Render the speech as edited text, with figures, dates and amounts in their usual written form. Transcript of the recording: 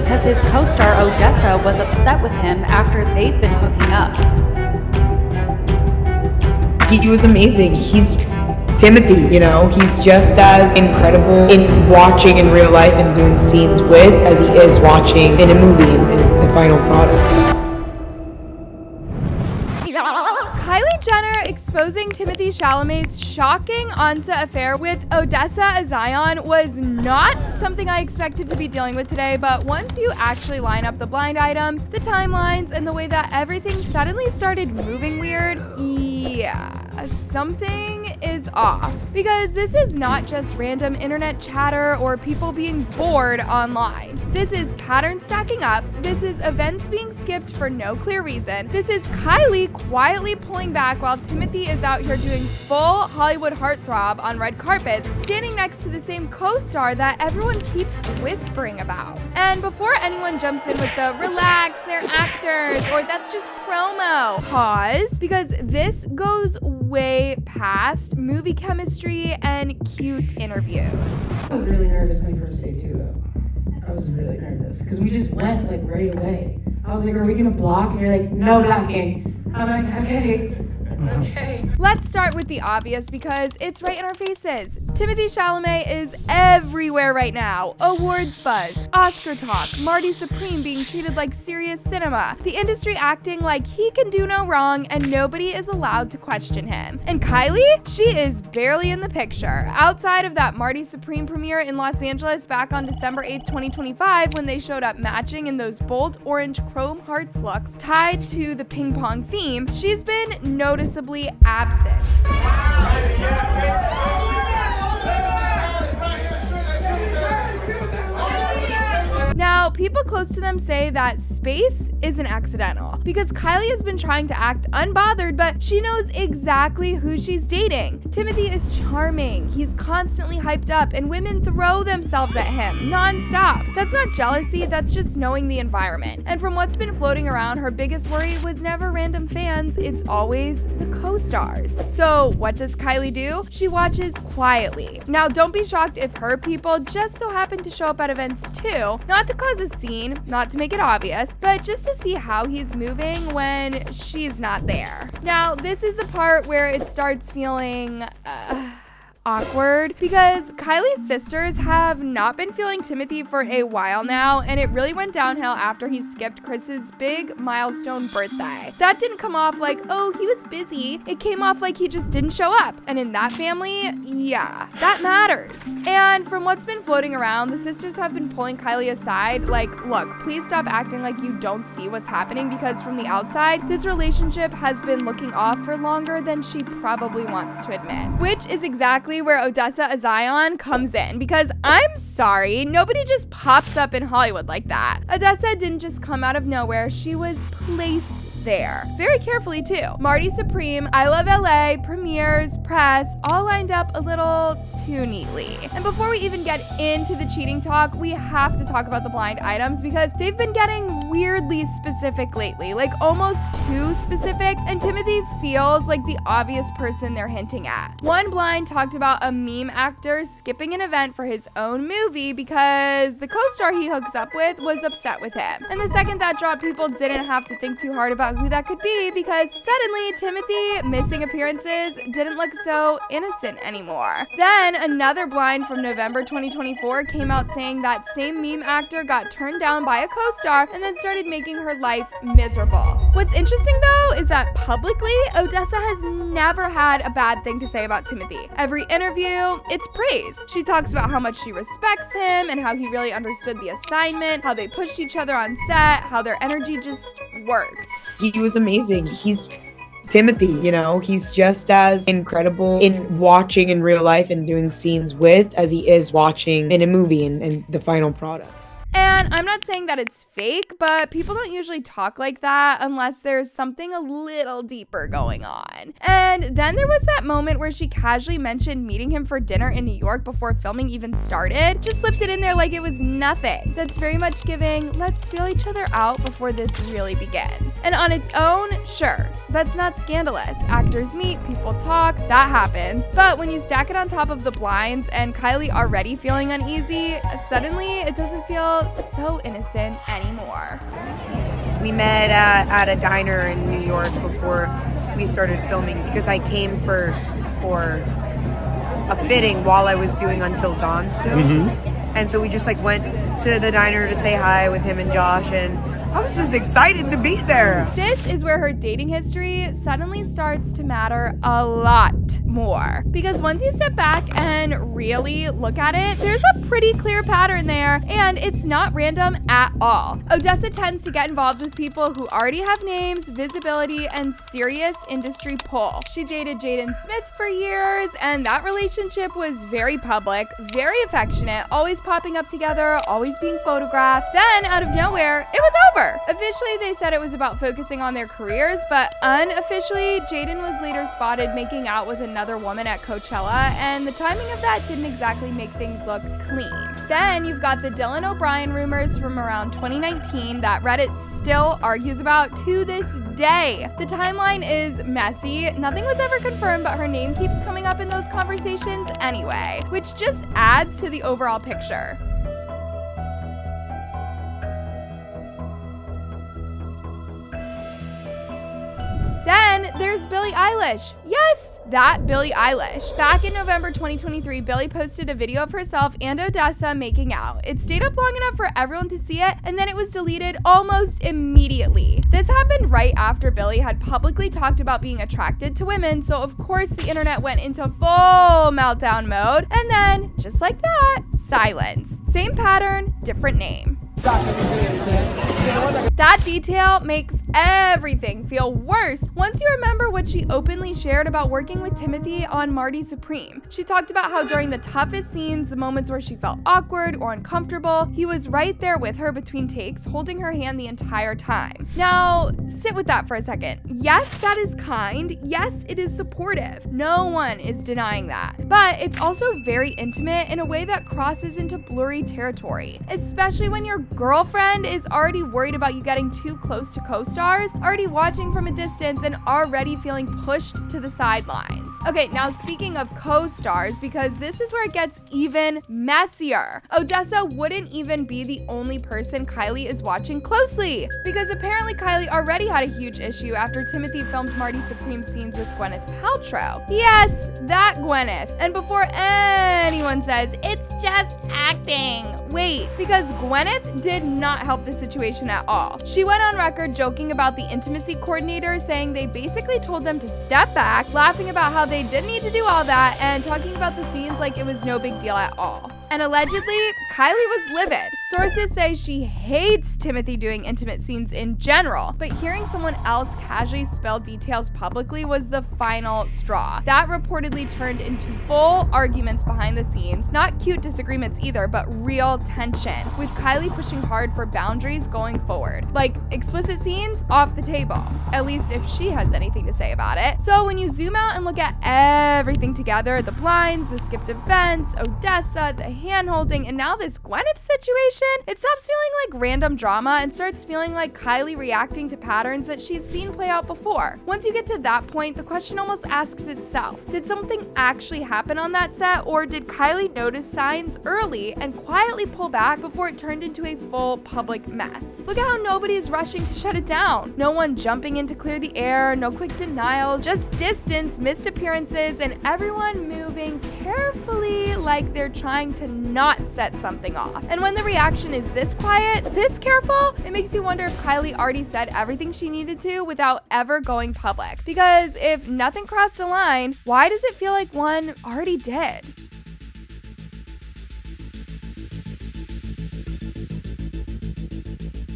because his co-star Odessa was upset with him after they've been hooking up. He was amazing. He's Timothée, he's just as incredible in watching in real life and doing scenes with as he is watching in a movie in the final product. Kylie Jenner exposing Timothée Chalamet's shocking on-set affair with Odessa A'zion was not something I expected to be dealing with today, but once you actually line up the blind items, the timelines, and the way that everything suddenly started moving weird, yeah, something is off. Because this is not just random internet chatter or people being bored online. This is patterns stacking up, this is events being skipped for no clear reason, this is Kylie quietly pulling back while Timothée is out here doing full Hollywood heartthrob on red carpets, standing next to the same co-star that everyone keeps whispering about. And before anyone jumps in with the relax, they're actors, or that's just promo, pause, because this goes way past movie chemistry and cute interviews. I was really nervous my first day too, though. I was really nervous because we just went right away. I was like, are we gonna block? And you're like, no blocking. I'm like, okay. Let's start with the obvious because it's right in our faces. Timothée Chalamet is everywhere right now. Awards buzz, Oscar talk, Marty Supreme being treated like serious cinema, the industry acting like he can do no wrong and nobody is allowed to question him. And Kylie, she is barely in the picture. Outside of that Marty Supreme premiere in Los Angeles back on December 8th, 2025, when they showed up matching in those bold orange chrome hearts looks tied to the ping pong theme, she's been noticeably absent. Now, people close to them say that space isn't accidental because Kylie has been trying to act unbothered, but she knows exactly who she's dating. Timothée is charming, he's constantly hyped up, and women throw themselves at him non-stop. That's not jealousy, that's just knowing the environment. And from what's been floating around, her biggest worry was never random fans, it's always the co-stars. So what does Kylie do? She watches quietly. Now, don't be shocked if her people just so happen to show up at events too, not to cause a scene, not to make it obvious, but just to see how he's moving when she's not there. Now, this is the part where it starts feeling awkward because Kylie's sisters have not been feeling Timothée for a while now, and it really went downhill after he skipped Chris's big milestone birthday. That didn't come off like, oh, he was busy. It came off like he just didn't show up. And in that family, yeah, that matters. And from what's been floating around, the sisters have been pulling Kylie aside like, look, please stop acting like you don't see what's happening because from the outside, this relationship has been looking off for longer than she probably wants to admit, which is exactly where Odessa A'zion comes in, because I'm sorry, nobody just pops up in Hollywood like that. Odessa didn't just come out of nowhere, she was placed there. Very carefully too. Marty Supreme, I Love LA, premieres, press, all lined up a little too neatly. And before we even get into the cheating talk, we have to talk about the blind items because they've been getting weirdly specific lately, like almost too specific, and Timothée feels like the obvious person they're hinting at. One blind talked about a meme actor skipping an event for his own movie because the co-star he hooks up with was upset with him. And the second that dropped, people didn't have to think too hard about who that could be because suddenly Timothée missing appearances didn't look so innocent anymore. Then another blind from November 2024 came out saying that same meme actor got turned down by a co-star and then started making her life miserable. What's interesting though is that publicly, Odessa has never had a bad thing to say about Timothée. Every interview, it's praise. She talks about how much she respects him and how he really understood the assignment, how they pushed each other on set, how their energy just worked. He was amazing. He's Timothée, he's just as incredible in watching in real life and doing scenes with as he is watching in a movie in the final product. And I'm not saying that it's fake, but people don't usually talk like that unless there's something a little deeper going on. And then there was that moment where she casually mentioned meeting him for dinner in New York before filming even started. Just slipped it in there like it was nothing. That's very much giving, let's feel each other out before this really begins. And on its own, sure, that's not scandalous. Actors meet, people talk, that happens. But when you stack it on top of the blinds and Kylie already feeling uneasy, suddenly it doesn't feel feel so innocent anymore. We met at a diner in New York before we started filming because I came for a fitting while I was doing Until Dawn still. And so we just like went to the diner to say hi with him and Josh, and I was just excited to be there. This is where her dating history suddenly starts to matter a lot more. Because once you step back and really look at it, there's a pretty clear pattern there, and it's not random at all. Odessa tends to get involved with people who already have names, visibility, and serious industry pull. She dated Jaden Smith for years, and that relationship was very public, very affectionate, always popping up together, always being photographed. Then, out of nowhere, it was over. Officially, they said it was about focusing on their careers, but unofficially, Jaden was later spotted making out with another woman at Coachella, and the timing of that didn't exactly make things look clean. Then you've got the Dylan O'Brien rumors from around 2019 that Reddit still argues about to this day. The timeline is messy. Nothing was ever confirmed, but her name keeps coming up in those conversations anyway, which just adds to the overall picture. Then there's Billie Eilish. Yes, that Billie Eilish. Back in November 2023, Billie posted a video of herself and Odessa making out. It stayed up long enough for everyone to see it, and then it was deleted almost immediately. This happened right after Billie had publicly talked about being attracted to women, so of course the internet went into full meltdown mode, and then, just like that, silence. Same pattern, different name. That detail makes everything feel worse once you remember what she openly shared about working with Timothee on Marty Supreme. She talked about how during the toughest scenes, the moments where she felt awkward or uncomfortable, he was right there with her between takes, holding her hand the entire time. Now, sit with that for a second. Yes, that is kind. Yes, it is supportive. No one is denying that. But it's also very intimate in a way that crosses into blurry territory, especially when your girlfriend is already worried about you getting too close to co-stars, already watching from a distance, and already feeling pushed to the sidelines. Okay, now speaking of co-stars, because this is where it gets even messier. Odessa wouldn't even be the only person Kylie is watching closely, because apparently Kylie already had a huge issue after Timothee filmed Marty Supreme scenes with Gwyneth Paltrow. Yes, that Gwyneth. And before anyone says, it's just acting, wait, because Gwyneth did not help the situation at all. She went on record joking about the intimacy coordinator, saying they basically told them to step back, laughing about how they didn't need to do all that, and talking about the scenes like it was no big deal at all. And allegedly, Kylie was livid. Sources say she hates Timothee doing intimate scenes in general, but hearing someone else casually spill details publicly was the final straw. That reportedly turned into full arguments behind the scenes, not cute disagreements either, but real tension, with Kylie pushing hard for boundaries going forward. Like, explicit scenes off the table, at least if she has anything to say about it. So when you zoom out and look at everything together, the blinds, the skipped events, Odessa, the hand-holding, and now this Gwyneth situation, it stops feeling like random drama and starts feeling like Kylie reacting to patterns that she's seen play out before. Once you get to that point, the question almost asks itself, did something actually happen on that set, or did Kylie notice signs early and quietly pull back before it turned into a full public mess? Look at how nobody is rushing to shut it down. No one jumping in to clear the air, no quick denials, just distance, missed appearances, and everyone moving carefully like they're trying to not set something off. And when the reaction is this quiet, this careful, it makes you wonder if Kylie already said everything she needed to without ever going public. Because if nothing crossed a line, why does it feel like one already did?